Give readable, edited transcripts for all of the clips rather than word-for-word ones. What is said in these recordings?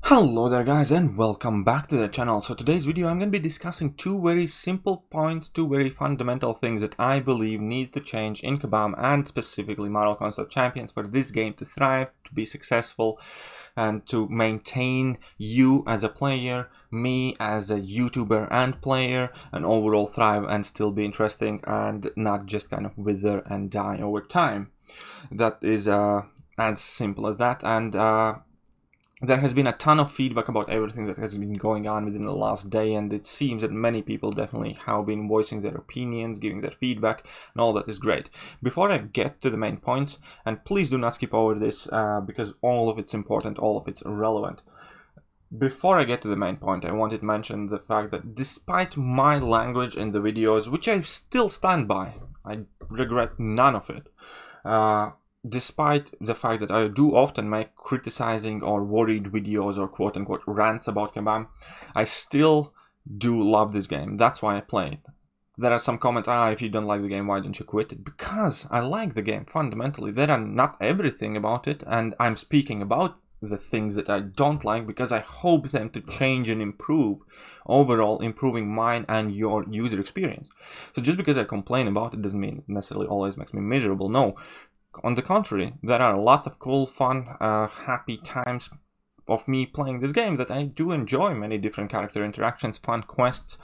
Hello there guys and welcome back to the channel. So today's video I'm going to be discussing two very simple points, two very fundamental things that I believe needs to change in Kabam and specifically Marvel Concept Champions for this game to thrive, to be successful and to maintain you as a player, me as a YouTuber and player, and overall thrive and still be interesting and not just kind of wither and die over time. That is as simple as that. And there has been a ton of feedback about everything that has been going on within the last day, and it seems that many people definitely have been voicing their opinions, giving their feedback, and all that is great. Before I get to the main points, and please do not skip over this because all of it's important, all of it's relevant. Before I get to the main point, I wanted to mention the fact that despite my language in the videos, which I still stand by, I regret none of it, despite the fact that I do often make criticizing or worried videos or quote-unquote rants about Kabam, I still do love this game. That's why I play it. There are some comments, if you don't like the game, why don't you quit it? Because I like the game, fundamentally. There are not everything about it, and I'm speaking about the things that I don't like because I hope them to change and improve, overall improving mine and your user experience. So just because I complain about it doesn't mean it necessarily always makes me miserable, no. On the contrary, there are a lot of cool, fun, happy times of me playing this game that I do enjoy. Many different character interactions, fun quests.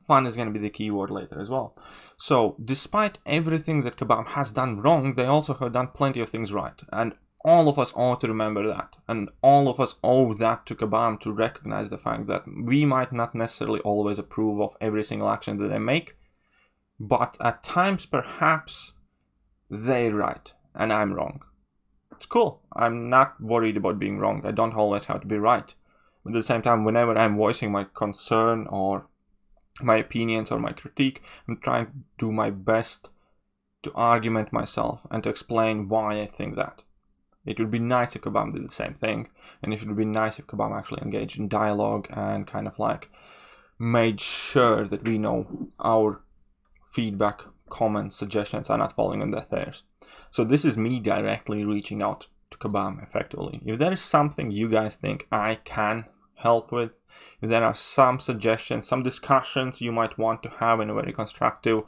Fun is going to be the key word later as well. So, despite everything that Kabam has done wrong, they also have done plenty of things right. And all of us ought to remember that. And all of us owe that to Kabam to recognize the fact that we might not necessarily always approve of every single action that they make. But at times, perhaps, they're right. And I'm wrong. It's cool. I'm not worried about being wrong. I don't always have to be right. But at the same time, whenever I'm voicing my concern or my opinions or my critique, I'm trying to do my best to argument myself and to explain why I think that. It would be nice if Kabam did the same thing. And it would be nice if Kabam actually engaged in dialogue and kind of like made sure that we know our feedback, comments, suggestions are not falling on deaf ears. So this is me directly reaching out to Kabam effectively. If there is something you guys think I can help with, if there are some suggestions, some discussions you might want to have in a very constructive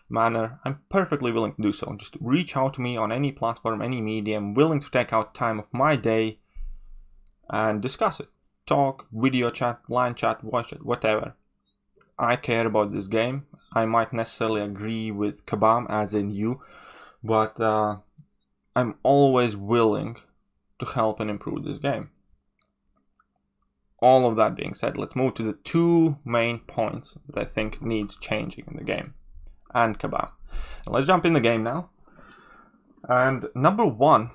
manner, I'm perfectly willing to do so. Just reach out to me on any platform, any medium, willing to take out time of my day and discuss it. Talk, video chat, line chat, voice chat, whatever. I care about this game. I might necessarily agree with Kabam as in you, but I'm always willing to help and improve this game. All of that being said, let's move to the two main points that I think needs changing in the game and Kabam. Let's jump in the game now. And number one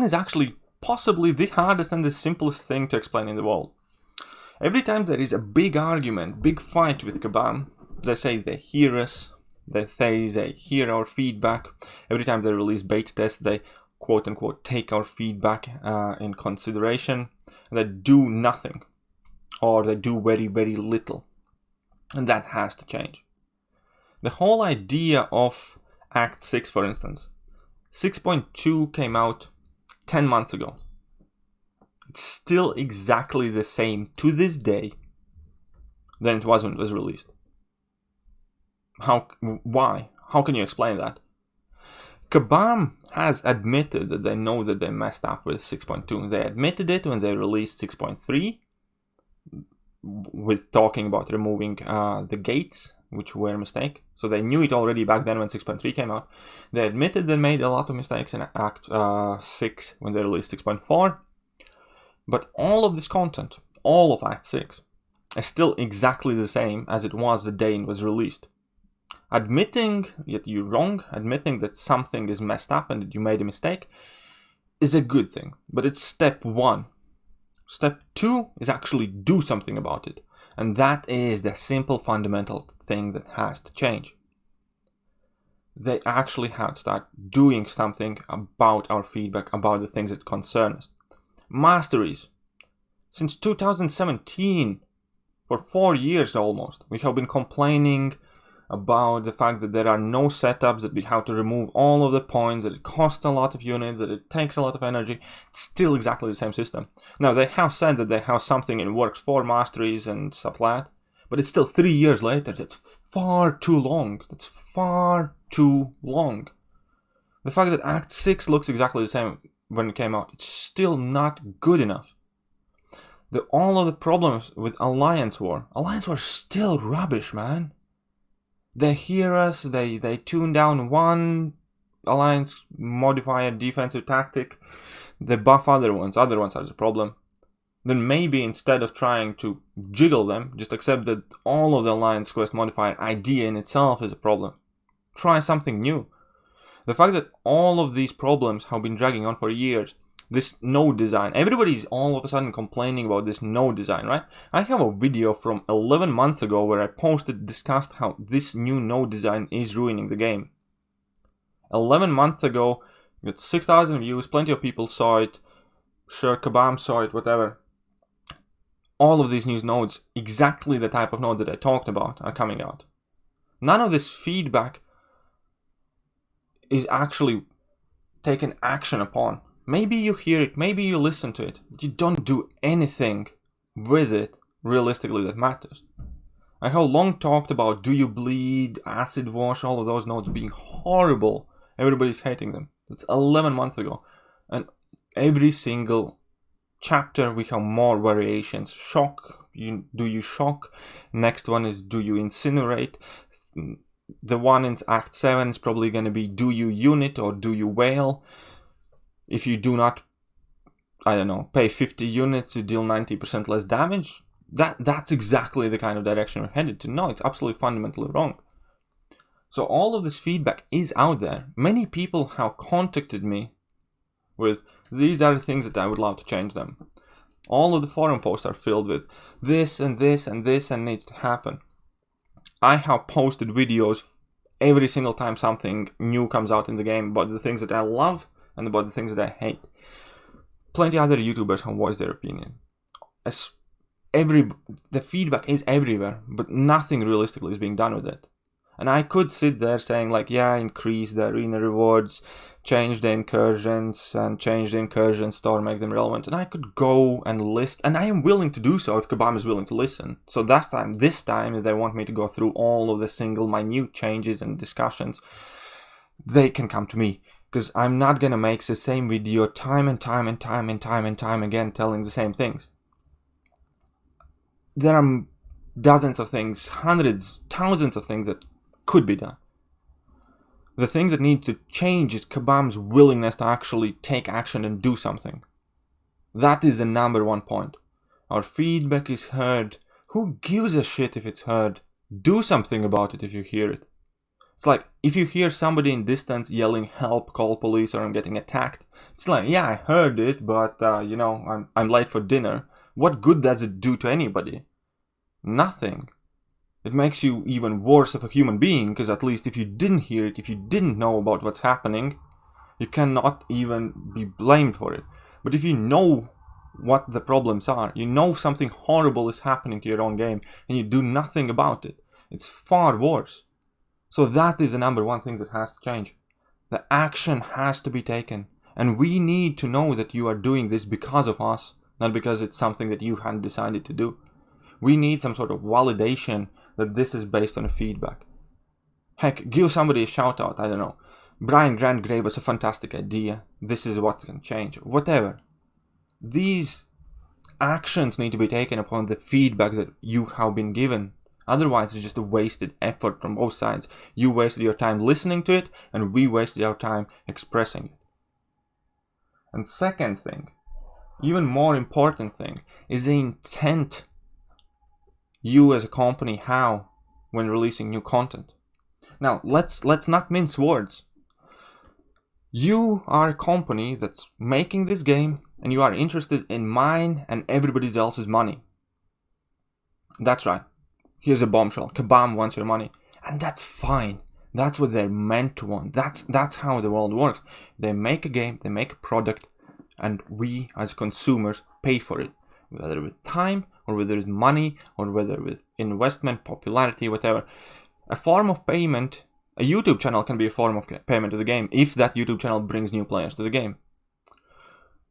is actually possibly the hardest and the simplest thing to explain in the world. Every time there is a big argument, big fight with Kabam, they say they hear us, they say they hear our feedback. Every time they release beta tests, they quote-unquote take our feedback in consideration. They do nothing, or they do very, very little. And that has to change. The whole idea of Act 6, for instance, 6.2 came out 10 months ago. It's still exactly the same to this day than it was when it was released. Why? How can you explain that? Kabam has admitted that they know that they messed up with 6.2. They admitted it when they released 6.3 with talking about removing the gates, which were a mistake. So they knew it already back then when 6.3 came out. They admitted they made a lot of mistakes in Act 6 when they released 6.4. But all of this content, all of Act 6, is still exactly the same as it was the day it was released. Admitting that you're wrong, admitting that something is messed up and that you made a mistake, is a good thing. But it's step one. Step two is actually do something about it. And that is the simple fundamental thing that has to change. They actually have to start doing something about our feedback, about the things that concern us. Masteries. Since 2017, for 4 years almost, we have been complaining about the fact that there are no setups, that we have to remove all of the points, that it costs a lot of units, that it takes a lot of energy. It's still exactly the same system. Now, they have said that they have something in works for masteries and stuff like that, but it's still 3 years later. That's far too long. That's far too long. The fact that Act 6 looks exactly the same when it came out, it's still not good enough. All of the problems with Alliance War is still rubbish, man. They hear us, they tune down one Alliance modifier defensive tactic, they buff other ones are the problem. Then maybe instead of trying to jiggle them, just accept that all of the Alliance quest modifier idea in itself is a problem. Try something new. The fact that all of these problems have been dragging on for years, this node design, everybody's all of a sudden complaining about this node design, right? I have a video from 11 months ago where I discussed how this new node design is ruining the game. 11 months ago, we got 6,000 views, plenty of people saw it, sure, Kabam saw it, whatever. All of these new nodes, exactly the type of nodes that I talked about, are coming out. None of this feedback is actually taken action upon. Maybe you hear it, maybe you listen to it, but you don't do anything with it realistically that matters. I have long talked about do you bleed, acid wash, all of those nodes being horrible. Everybody's hating them. That's 11 months ago. And every single chapter we have more variations. Shock, do you shock? Next one is do you incinerate? The one in Act 7 is probably going to be do you unit or do you whale? If you do not, I don't know, pay 50 units, you deal 90% less damage. That's exactly the kind of direction we're headed to. No, it's absolutely fundamentally wrong. So all of this feedback is out there. Many people have contacted me with, these are the things that I would love to change them. All of the forum posts are filled with this and this and this and needs to happen. I have posted videos every single time something new comes out in the game about the things that I love and about the things that I hate. Plenty other YouTubers have voiced their opinion. The feedback is everywhere, but nothing realistically is being done with it. And I could sit there saying like, yeah, increase the arena rewards, change the incursions, and change the incursion store, make them relevant. And I could go and list, and I am willing to do so if Kabam is willing to listen. So this time, if they want me to go through all of the single minute changes and discussions, they can come to me. Because I'm not gonna make the same video time and time again telling the same things. There are dozens of things, hundreds, thousands of things that could be done. The thing that needs to change is Kabam's willingness to actually take action and do something. That is the number one point. Our feedback is heard. Who gives a shit if it's heard? Do something about it if you hear it. It's like, if you hear somebody in distance yelling, help, call police, or I'm getting attacked. It's like, yeah, I heard it, but, I'm late for dinner. What good does it do to anybody? Nothing. It makes you even worse of a human being, because at least if you didn't hear it, if you didn't know about what's happening, you cannot even be blamed for it. But if you know what the problems are, you know something horrible is happening to your own game, and you do nothing about it, it's far worse. So that is the number one thing that has to change. The action has to be taken. And we need to know that you are doing this because of us, not because it's something that you hadn't decided to do. We need some sort of validation that this is based on a feedback. Heck, give somebody a shout out, I don't know. Brian Grant gave us a fantastic idea. This is what's going to change. Whatever. These actions need to be taken upon the feedback that you have been given. Otherwise, it's just a wasted effort from both sides. You wasted your time listening to it, and we wasted our time expressing it. And second thing, even more important thing, is the intent you as a company have when releasing new content. Now, let's not mince words. You are a company that's making this game, and you are interested in mine and everybody else's money. That's right. Here's a bombshell. Kabam wants your money. And that's fine. That's what they're meant to want. That's how the world works. They make a game, they make a product, and we as consumers pay for it. Whether with time, or whether it's money, or whether with investment, popularity, whatever. A form of payment, a YouTube channel can be a form of payment to the game if that YouTube channel brings new players to the game.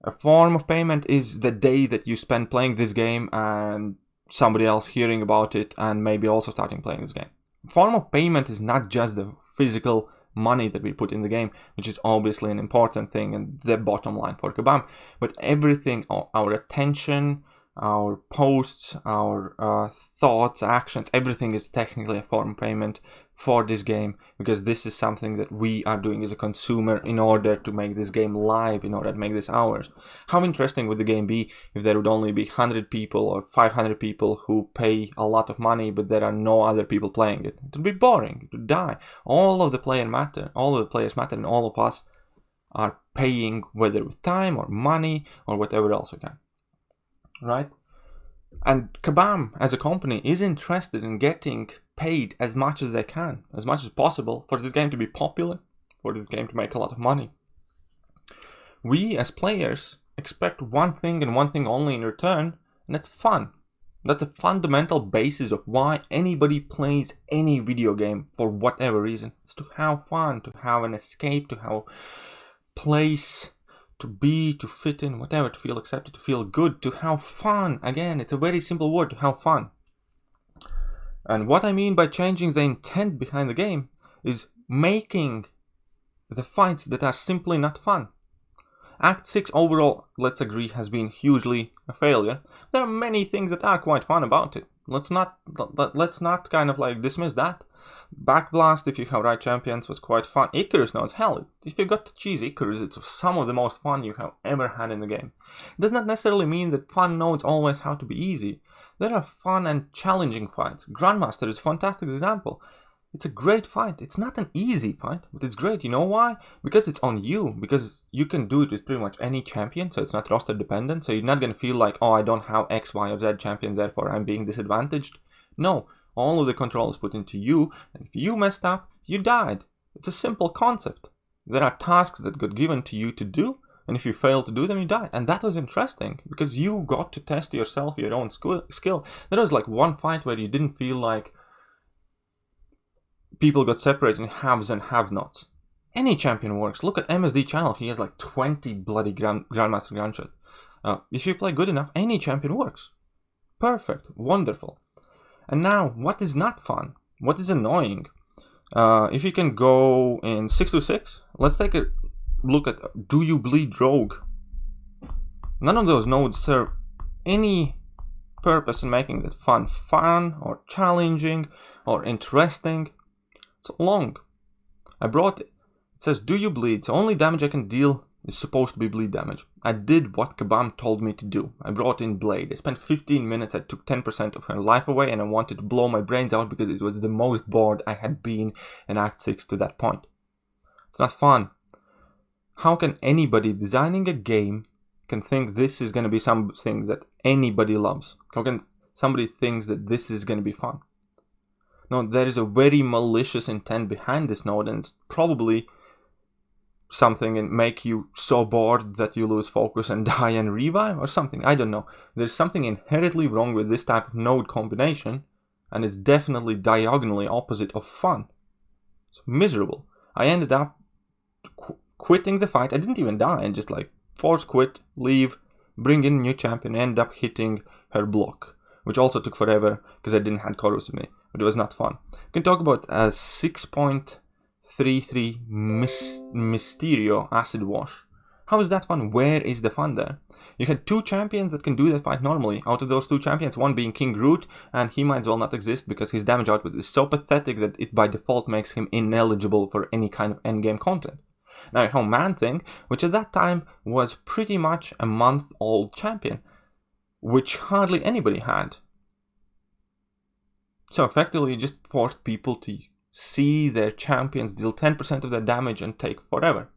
A form of payment is the day that you spend playing this game and somebody else hearing about it and maybe also starting playing this game. A form of payment is not just the physical money that we put in the game, which is obviously an important thing and the bottom line for Kabam, but everything, our attention, our posts, our thoughts, actions, everything is technically a form of payment for this game, because this is something that we are doing as a consumer in order to make this game live, in order to make this ours. How interesting would the game be if there would only be 100 people or 500 people who pay a lot of money, but there are no other people playing it? It would be boring, it would die. All of the players matter, and all of us are paying, whether with time or money or whatever else we can. Right? And Kabam as a company is interested in getting paid as much as they can, as much as possible, for this game to be popular, for this game to make a lot of money. We as players expect one thing and one thing only in return, and that's fun. That's a fundamental basis of why anybody plays any video game for whatever reason. It's to have fun, to have an escape, to have a place to be, to fit in, whatever, to feel accepted, to feel good, to have fun. Again, it's a very simple word, to have fun. And what I mean by changing the intent behind the game is making the fights that are simply not fun. Act 6 overall, let's agree, has been hugely a failure. There are many things that are quite fun about it. Let's not kind of like dismiss that. Backblast, if you have right champions, was quite fun. Icarus nodes, hell, if you got to choose Icarus, it's some of the most fun you have ever had in the game. It does not necessarily mean that fun nodes always have to be easy. There are fun and challenging fights. Grandmaster is a fantastic example. It's a great fight. It's not an easy fight, but it's great. You know why? Because it's on you. Because you can do it with pretty much any champion, so it's not roster dependent. So you're not going to feel like, oh, I don't have X, Y, or Z champion, therefore I'm being disadvantaged. No. All of the control is put into you, and if you messed up, you died. It's a simple concept. There are tasks that got given to you to do, and if you fail to do them, you die. And that was interesting, because you got to test yourself, your own skill. There was like one fight where you didn't feel like people got separated in haves and have-nots. Any champion works. Look at MSD channel, he has like 20 bloody Grandmaster Gunshot. If you play good enough, any champion works. Perfect. Wonderful. And now, what is not fun? What is annoying? If you can go in 6-6, let's take a look at Do You Bleed Rogue? None of those nodes serve any purpose in making it fun or challenging or interesting. It's long. I brought it. It says, do you bleed? So only damage I can deal is supposed to be bleed damage. I did what Kabam told me to do. I brought in Blade. I spent 15 minutes, I took 10% of her life away, and I wanted to blow my brains out because it was the most bored I had been in Act 6 to that point. It's not fun. How can anybody designing a game can think this is going to be something that anybody loves? How can somebody think that this is going to be fun? No, there is a very malicious intent behind this node, and it's probably something and make you so bored that you lose focus and die and revive or something. I don't know. There's something inherently wrong with this type of node combination, and it's definitely diagonally opposite of fun. It's miserable. I ended up quitting the fight. I didn't even die, and just like force quit, leave, bring in a new champion, end up hitting her block, which also took forever because I didn't have Chorus with me, but it was not fun. We can talk about a 6.33 Mysterio Acid Wash. How is that fun? Where is the fun there? You had two champions that can do that fight normally. Out of those two champions, one being King Groot, and he might as well not exist because his damage output is so pathetic that it by default makes him ineligible for any kind of endgame content. Now you have Man-Thing, which at that time was pretty much a month-old champion, which hardly anybody had. So effectively you just forced people to see their champions deal 10% of their damage and take forever.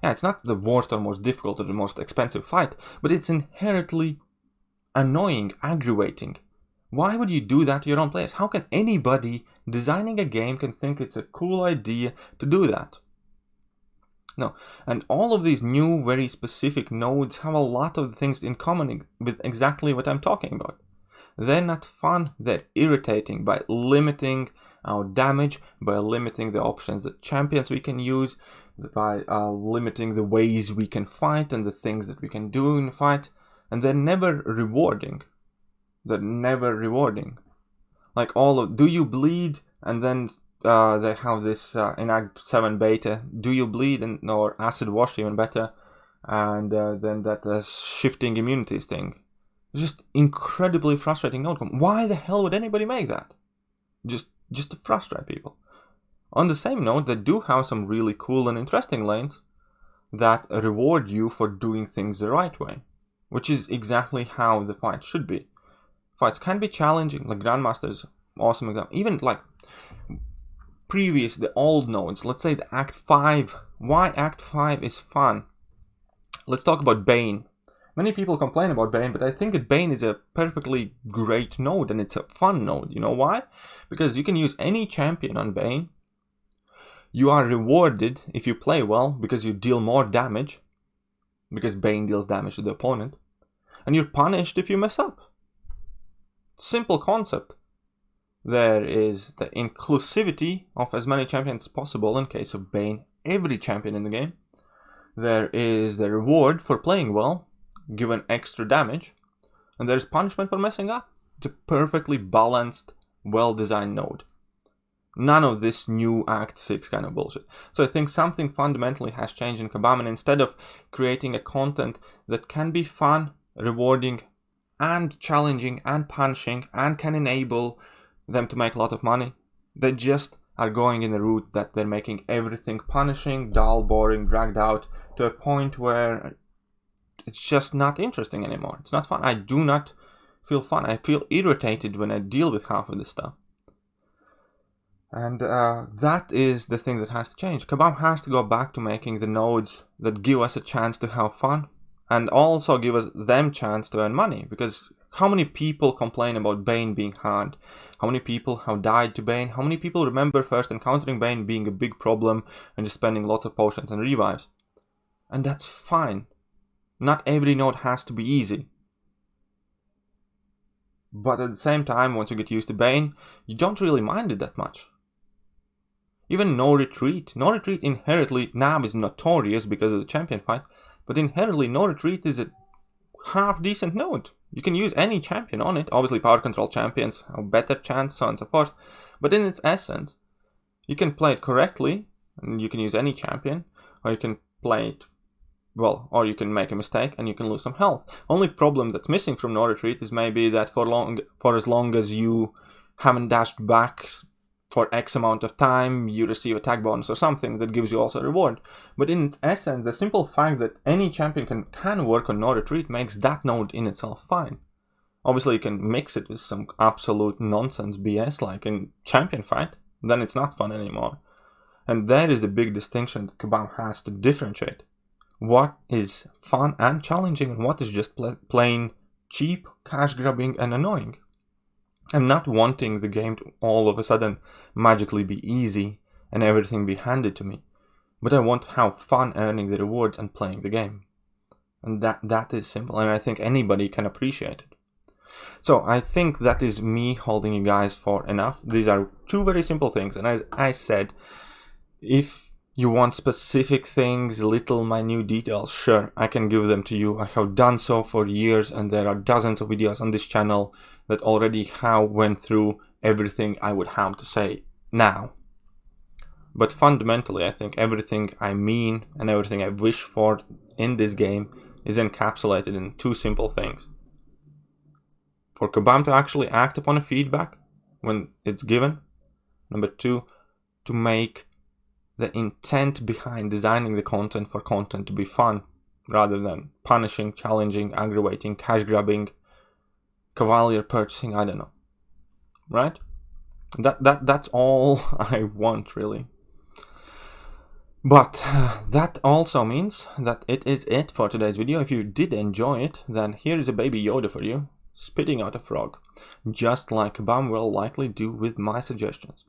Yeah, it's not the worst or most difficult or the most expensive fight, but it's inherently annoying, aggravating. Why would you do that to your own players? How can anybody designing a game can think it's a cool idea to do that? No, and all of these new, very specific nodes have a lot of things in common with exactly what I'm talking about. They're not fun, they're irritating by limiting our damage, by limiting the options that champions we can use, by limiting the ways we can fight and the things that we can do in a fight. And they're never rewarding. They're never rewarding. Like all of, do you bleed? And then they have this in Act 7 beta, do you bleed? Or acid wash, even better. And then that shifting immunities thing. It's just incredibly frustrating outcome. Why the hell would anybody make that? Just to frustrate people. On the same note, they do have some really cool and interesting lanes that reward you for doing things the right way, which is exactly how the fight should be. Fights can be challenging, like Grandmaster's awesome example. Even like the old nodes, let's say the Act 5. Why Act 5 is fun? Let's talk about Bane. Many people complain about Bane, but I think that Bane is a perfectly great node and it's a fun node. You know why? Because you can use any champion on Bane. You are rewarded if you play well because you deal more damage, because Bane deals damage to the opponent, and you're punished if you mess up. Simple concept. There is the inclusivity of as many champions as possible in case of Bane, every champion in the game. There is the reward for playing well, given extra damage, and there's punishment for messing up. It's a perfectly balanced, well-designed node. None of this new Act 6 kind of bullshit. So I think something fundamentally has changed in Kabam, and instead of creating a content that can be fun, rewarding, and challenging, and punishing, and can enable them to make a lot of money, they just are going in the route that they're making everything punishing, dull, boring, dragged out, to a point where it's just not interesting anymore. It's not fun. I do not feel fun. I feel irritated when I deal with half of this stuff. And that is the thing that has to change. Kabam has to go back to making the nodes that give us a chance to have fun and also give us them chance to earn money. Because how many people complain about Bane being hard? How many people have died to Bane? How many people remember first encountering Bane being a big problem and just spending lots of potions and revives? And that's fine. Not every node has to be easy. But at the same time, once you get used to Bane, you don't really mind it that much. Even No Retreat. No Retreat inherently now is notorious because of the champion fight, but inherently No Retreat is a half decent node. You can use any champion on it. Obviously power control champions have better chance, so on and so forth. But in its essence, you can play it correctly, and you can use any champion, or you can play it well, or you can make a mistake and you can lose some health. Only problem that's missing from No Retreat is maybe that for as long as you haven't dashed back for X amount of time, you receive attack bonus or something that gives you also a reward. But in its essence, the simple fact that any champion can work on No Retreat makes that node in itself fine. Obviously, you can mix it with some absolute nonsense BS like in champion fight, then it's not fun anymore. And that is the big distinction that Kabam has to differentiate. What is fun and challenging and what is just plain cheap, cash grabbing and annoying. I'm not wanting the game to all of a sudden magically be easy and everything be handed to me, but I want to have fun earning the rewards and playing the game. And that is simple, and I think anybody can appreciate it. So I think that is me holding you guys for enough. These are two very simple things, and as I said, if you want specific things, little minute details, sure, I can give them to you. I have done so for years, and there are dozens of videos on this channel that already have went through everything I would have to say now. But fundamentally, I think everything I mean and everything I wish for in this game is encapsulated in two simple things. For Kabam to actually act upon a feedback when it's given. Number two, to make the intent behind designing the content for content to be fun, rather than punishing, challenging, aggravating, cash grabbing, cavalier purchasing, I don't know. Right? That's all I want, really. But that also means that it is it for today's video. If you did enjoy it, then here is a baby Yoda for you, spitting out a frog, just like Kabam will likely do with my suggestions.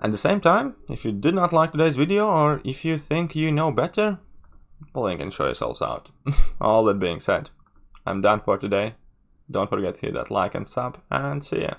At the same time, if you did not like today's video, or if you think you know better, blink and show yourselves out. All that being said, I'm done for today. Don't forget to hit that like and sub, and see ya.